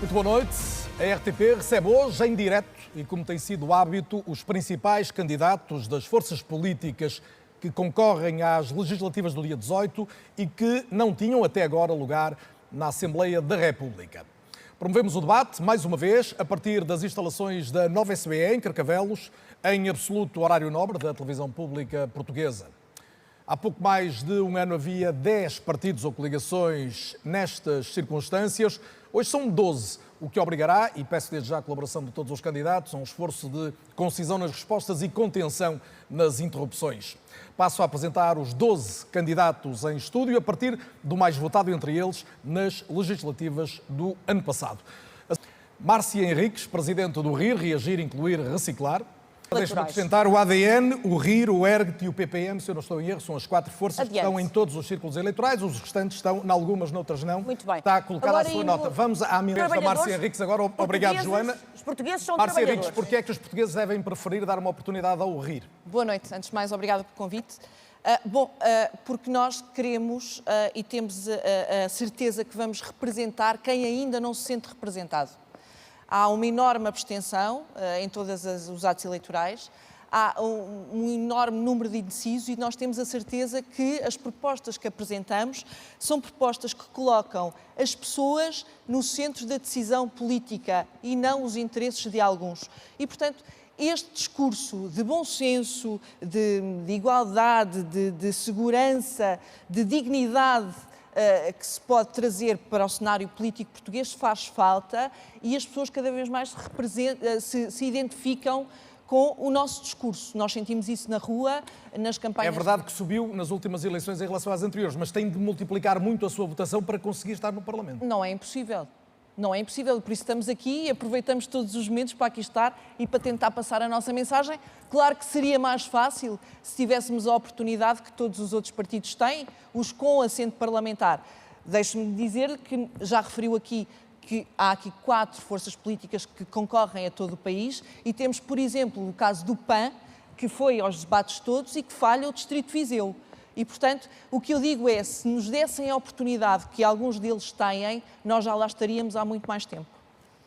Muito boa noite. A RTP recebe hoje em direto e, como tem sido o hábito, os principais candidatos das forças políticas que concorrem às legislativas do dia 18 e que não tinham até agora lugar na Assembleia da República. Promovemos o debate, mais uma vez, a partir das instalações da Nova SBE, em Carcavelos, em absoluto horário nobre da televisão pública portuguesa. Há pouco mais de um ano havia 10 partidos ou coligações nestas circunstâncias. Hoje são 12, o que obrigará, e peço desde já a colaboração de todos os candidatos, a um esforço de concisão nas respostas e contenção nas interrupções. Passo a apresentar os 12 candidatos em estúdio, a partir do mais votado entre eles nas legislativas do ano passado. Márcia Henriques, presidente do RIR, Reagir, Incluir, Reciclar. Deixe-me acrescentar o ADN, o RIR, o ERGT e o PPM, se eu não estou em erro, são as 4 forças que estão em todos os círculos eleitorais, os restantes estão, em algumas, noutras não. Muito bem. Está colocada a sua nota. Vamos à ministra da Márcia Henriques agora. Obrigado, Joana. Os portugueses são Márcia trabalhadores. Henriques, porquê é que os portugueses devem preferir dar uma oportunidade ao RIR? Boa noite. Antes de mais, obrigada pelo convite. Porque nós queremos e temos a certeza que vamos representar quem ainda não se sente representado. Há uma enorme abstenção em todos os atos eleitorais, há um enorme número de indecisos e nós temos a certeza que as propostas que apresentamos são propostas que colocam as pessoas no centro da decisão política e não os interesses de alguns. E, portanto, este discurso de bom senso, de igualdade, de segurança, de dignidade que se pode trazer para o cenário político português faz falta e as pessoas cada vez mais se identificam com o nosso discurso. Nós sentimos isso na rua, nas campanhas... É verdade que subiu nas últimas eleições em relação às anteriores, mas tem de multiplicar muito a sua votação para conseguir estar no Parlamento. Não é impossível. Não é impossível, por isso estamos aqui e aproveitamos todos os momentos para aqui estar e para tentar passar a nossa mensagem. Claro que seria mais fácil se tivéssemos a oportunidade que todos os outros partidos têm, os com assento parlamentar. Deixe-me dizer-lhe que já referiu aqui que há aqui 4 forças políticas que concorrem a todo o país e temos, por exemplo, o caso do PAN, que foi aos debates todos e que falha o Distrito de Viseu. E, portanto, o que eu digo é, se nos dessem a oportunidade que alguns deles têm, nós já lá estaríamos há muito mais tempo.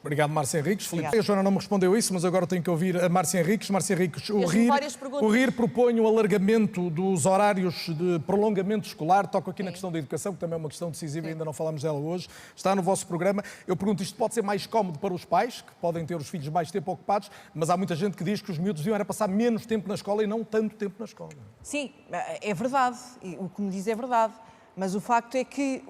Obrigado, Márcia Henriques. Filipe, a Joana não me respondeu isso, mas agora tenho que ouvir a Márcia Henriques. Márcia Henriques, o RIR propõe um alargamento dos horários de prolongamento escolar. Toco aqui na questão da educação, que também é uma questão decisiva e ainda não falámos dela hoje. Está no vosso programa. Eu pergunto, isto pode ser mais cómodo para os pais, que podem ter os filhos mais tempo ocupados, mas há muita gente que diz que os miúdos deviam era passar menos tempo na escola e não tanto tempo na escola. Sim, é verdade. O que me diz é verdade. Mas o facto é que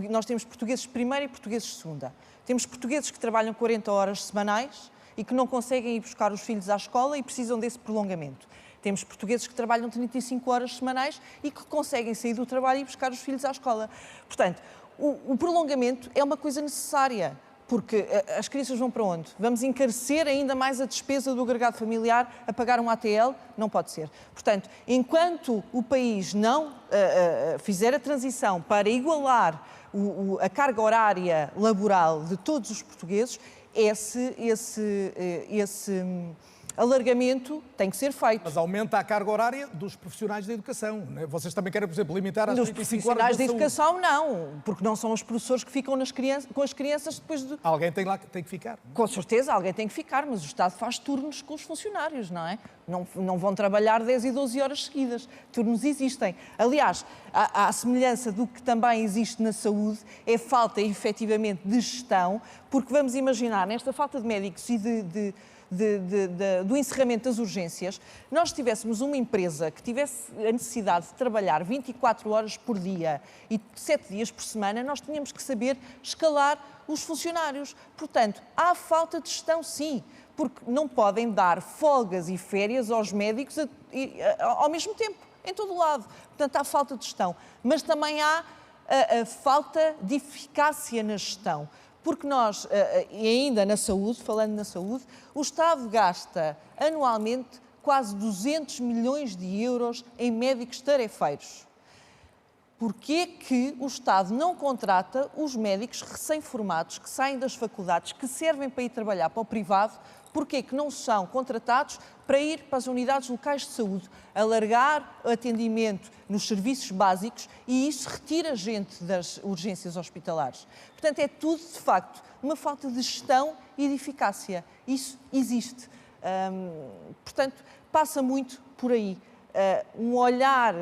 nós temos portugueses de primeira e portugueses de segunda. Temos portugueses que trabalham 40 horas semanais e que não conseguem ir buscar os filhos à escola e precisam desse prolongamento. Temos portugueses que trabalham 35 horas semanais e que conseguem sair do trabalho e ir buscar os filhos à escola. Portanto, o prolongamento é uma coisa necessária, porque as crianças vão para onde? Vamos encarecer ainda mais a despesa do agregado familiar a pagar um ATL? Não pode ser. Portanto, enquanto o país não fizer a transição para igualar a carga horária laboral de todos os portugueses, esse alargamento tem que ser feito. Mas aumenta a carga horária dos profissionais da educação, não é? Vocês também querem, por exemplo, limitar as 35 horas profissionais da educação, não, porque não são os professores que ficam com as crianças depois de... Alguém tem lá que tem que ficar. Com certeza, alguém tem que ficar, mas o Estado faz turnos com os funcionários, não é? Não vão trabalhar 10 e 12 horas seguidas. Turnos existem. Aliás, à semelhança do que também existe na saúde, é falta, efetivamente, de gestão, porque vamos imaginar, nesta falta de médicos e do encerramento das urgências, nós tivéssemos uma empresa que tivesse a necessidade de trabalhar 24 horas por dia e 7 dias por semana, nós tínhamos que saber escalar os funcionários. Portanto, há falta de gestão, sim, porque não podem dar folgas e férias aos médicos ao mesmo tempo, em todo o lado. Portanto, há falta de gestão. Mas também há a falta de eficácia na gestão. Porque nós, e ainda na saúde, falando na saúde, o Estado gasta anualmente quase 200 milhões de euros em médicos tarefeiros. Porquê que o Estado não contrata os médicos recém-formados que saem das faculdades, que servem para ir trabalhar para o privado? Porquê que não são contratados para ir para as unidades locais de saúde, alargar o atendimento nos serviços básicos, e isso retira gente das urgências hospitalares? Portanto, é tudo, de facto, uma falta de gestão e de eficácia. Isso existe. Portanto, passa muito por aí. Um olhar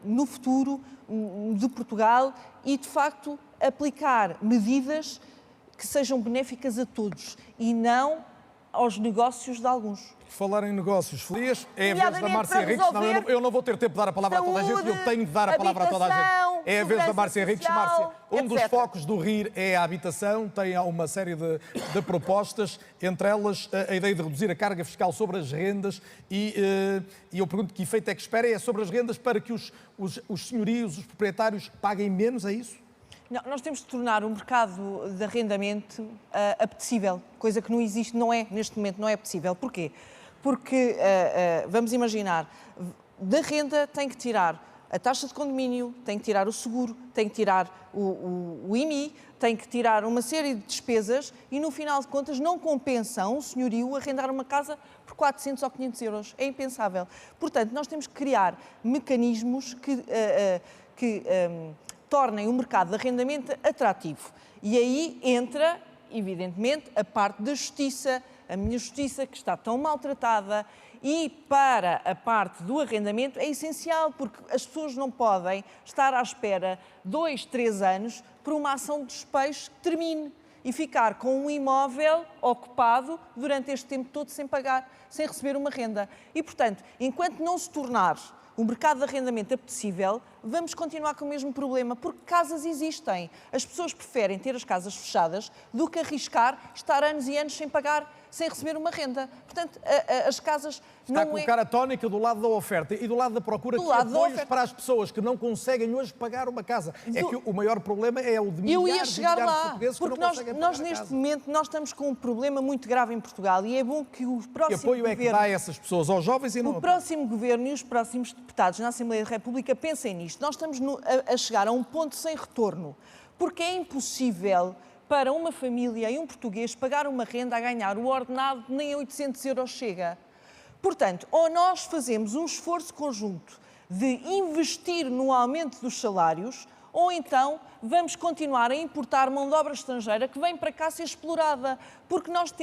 no futuro de Portugal e, de facto, aplicar medidas que sejam benéficas a todos e não aos negócios de alguns. Falar em negócios, Feliz, é a vez da Márcia Henriques. Não, eu não vou ter tempo de dar a palavra a toda a gente, eu tenho de dar a palavra a toda a gente. É a vez da Márcia Henriques. Márcia, um dos focos do RIR é a habitação, tem uma série de propostas, entre elas a ideia de reduzir a carga fiscal sobre as rendas e eu pergunto que efeito é que espera, é sobre as rendas para que os senhorios, os proprietários paguem menos, é isso? Não, nós temos de tornar o mercado de arrendamento apetecível, coisa que não existe, não é, neste momento não é possível. Porquê? Porque, vamos imaginar, da renda tem que tirar a taxa de condomínio, tem que tirar o seguro, tem que tirar o IMI, tem que tirar uma série de despesas e, no final de contas, não compensa um senhorio arrendar uma casa por 400 ou 500 euros. É impensável. Portanto, nós temos que criar mecanismos que tornem o mercado de arrendamento atrativo. E aí entra, evidentemente, a parte da justiça, a minha justiça que está tão maltratada, e para a parte do arrendamento é essencial, porque as pessoas não podem estar à espera 2, 3 anos por uma ação de despejo que termine e ficar com um imóvel ocupado durante este tempo todo sem pagar, sem receber uma renda. E, portanto, enquanto não se tornar o mercado de arrendamento apetecível, vamos continuar com o mesmo problema, porque casas existem. As pessoas preferem ter as casas fechadas do que arriscar estar anos e anos sem pagar, sem receber uma renda. Portanto, as casas Está a colocar a tónica do lado da oferta e do lado da procura de apoios para as pessoas que não conseguem hoje pagar uma casa. É que o maior problema é o de milhares de portugueses que não conseguem pagar nós neste momento, nós estamos com um problema muito grave em Portugal e é bom que o próximo apoio governo... é que dá a essas pessoas, aos jovens e não... O próximo governo e os próximos deputados na Assembleia da República pensem nisto. Nós estamos a chegar a um ponto sem retorno, porque é impossível para uma família e um português pagar uma renda a ganhar o ordenado nem a 800 euros chega. Portanto, ou nós fazemos um esforço conjunto de investir no aumento dos salários, ou então vamos continuar a importar mão de obra estrangeira que vem para cá ser explorada. Porque nós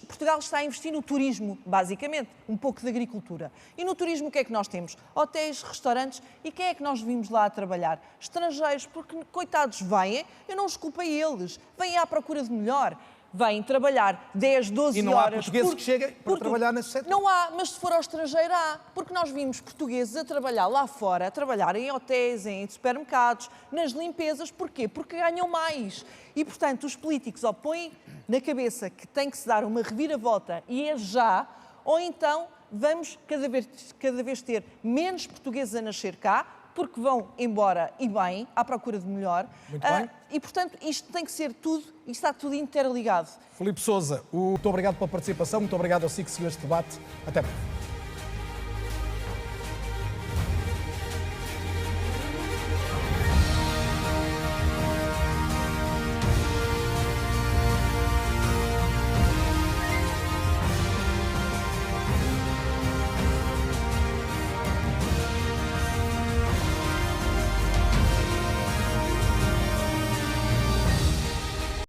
Portugal está a investir no turismo, basicamente, um pouco de agricultura. E no turismo o que é que nós temos? Hotéis, restaurantes, e quem é que nós vimos lá a trabalhar? Estrangeiros, porque coitados vêm, eu não os culpo a eles, vêm à procura de melhor. Vêm trabalhar 10, 12 horas... E não há portugueses que cheguem para trabalhar nesse setor? Não há, mas se for ao estrangeiro há. Porque nós vimos portugueses a trabalhar lá fora, a trabalhar em hotéis, em supermercados, nas limpezas. Porquê? Porque ganham mais. E, portanto, os políticos ou põem na cabeça que tem que se dar uma reviravolta e é já, ou então vamos cada vez ter menos portugueses a nascer cá, porque vão embora e bem, à procura de melhor. Muito bem. E, portanto, isto tem que ser tudo, e está tudo interligado. Filipe Sousa, muito obrigado pela participação, muito obrigado ao SIC que seguiu este debate. Até breve.